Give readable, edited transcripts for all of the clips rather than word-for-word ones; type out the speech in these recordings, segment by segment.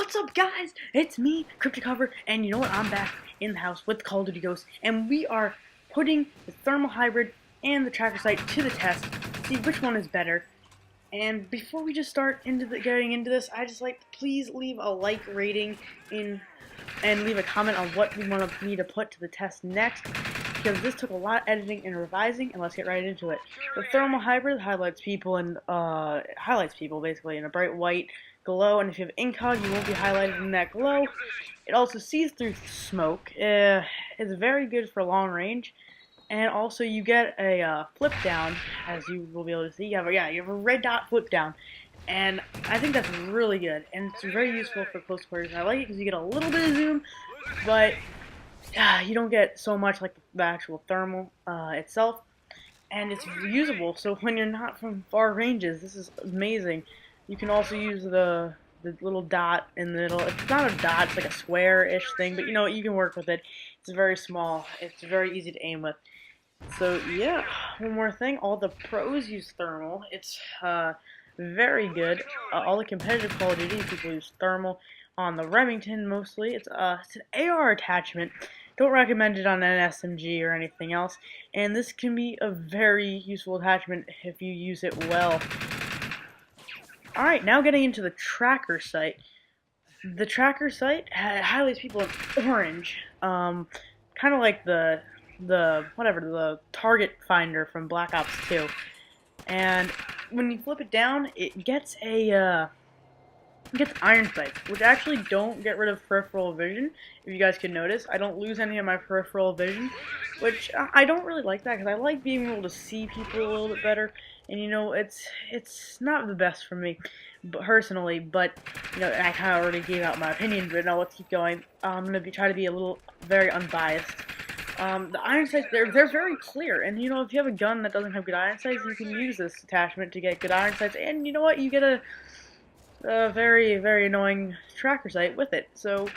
What's up, guys? It's me, CryptoCover, and you know what? I'm back in the house with Call of Duty Ghosts, and we are putting the Thermal Hybrid and the Tracker Sight to the test, see which one is better. And before we just start getting into this, I just like to please leave a like rating and leave a comment on what you want me to put to the test next, because this took a lot of editing and revising, and let's get right into it. The Thermal Hybrid highlights people basically in a bright white glow, and if you have incog, you won't be highlighted in that glow. It also sees through smoke. It's very good for long range, and also you get a flip down, as you will be able to see. You have a red dot flip down, and I think that's really good, and it's very useful for close quarters. And I like it because you get a little bit of zoom, but you don't get so much like the actual thermal itself, and it's reusable. So when you're not from far ranges, this is amazing. You can also use the little dot in the middle. It's not a dot, it's like a square-ish thing, but you know, you can work with it. It's very small. It's very easy to aim with. So yeah, one more thing, all the pros use thermal. It's very good. All the competitive Call of Duty people use thermal. On the Remington mostly, it's an AR attachment. Don't recommend it on an SMG or anything else. And this can be a very useful attachment if you use it well. Alright, now getting into the Tracker Sight. The Tracker Sight highlights people in orange, kind of like the target finder from Black Ops 2. And when you flip it down, it gets iron sights, which actually don't get rid of peripheral vision. If you guys can notice, I don't lose any of my peripheral vision, which I don't really like that because I like being able to see people a little bit better. And you know, it's not the best for me, personally. But you know, I kind of already gave out my opinion. But now let's keep going. I'm gonna try to be very unbiased. The iron sights, they're very clear, and you know, if you have a gun that doesn't have good iron sights, you can use this attachment to get good iron sights. And you know what? You get a very, very annoying tracker sight with it. So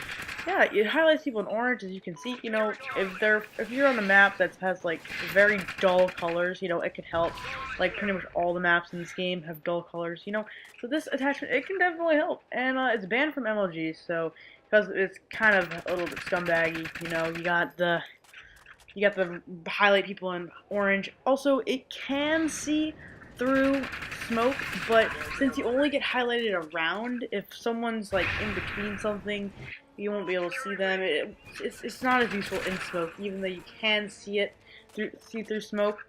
yeah, it highlights people in orange, as you can see. You know, if you're on a map that has like very dull colors, you know, it could help. Like pretty much all the maps in this game have dull colors, you know. So this attachment, it can definitely help. And it's banned from MLG, so because it's kind of a little bit scumbaggy. You know, you got the highlight people in orange. Also, it can see through smoke, but since you only get highlighted around, if someone's like in between something, you won't be able to see them. It's not as useful in smoke, even though you can see through smoke.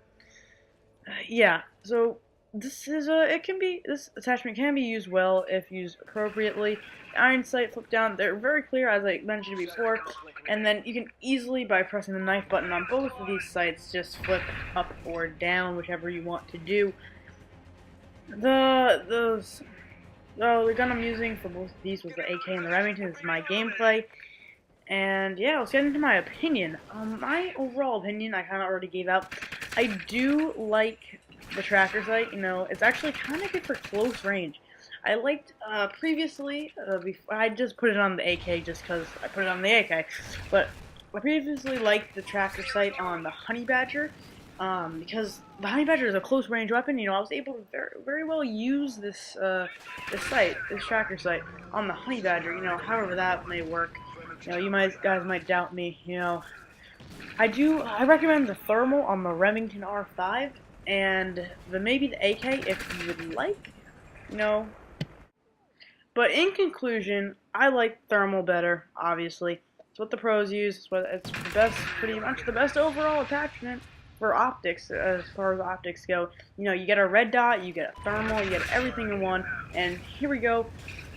Yeah, so this attachment can be used well if used appropriately. Iron sight, flip down, they're very clear, as I mentioned before, and then you can easily, by pressing the knife button on both of these sights, just flip up or down, whichever you want to do. The gun I'm using for both of these was the AK and the Remington. This is my gameplay, and yeah, let's get into my opinion. My overall opinion, I kind of already gave out. I do like the tracker sight. You know, it's actually kind of good for close range. I liked previously. I just put it on the AK just because I put it on the AK, but I previously liked the tracker sight on the Honey Badger. Because the Honey Badger is a close range weapon, you know, I was able to very well use this tracker sight on the Honey Badger. You know, however that may work. You know, you guys might doubt me. You know, I recommend the thermal on the Remington R5 and maybe the AK if you would like. You know, but in conclusion, I like thermal better. Obviously, it's what the pros use. It's the best, pretty much the best overall attachment for optics, as far as optics go. You know, you get a red dot, you get a thermal, you get everything in one, and here we go.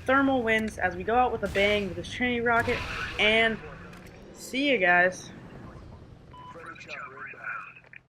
Thermal wins as we go out with a bang with this Trinity rocket, and see you guys.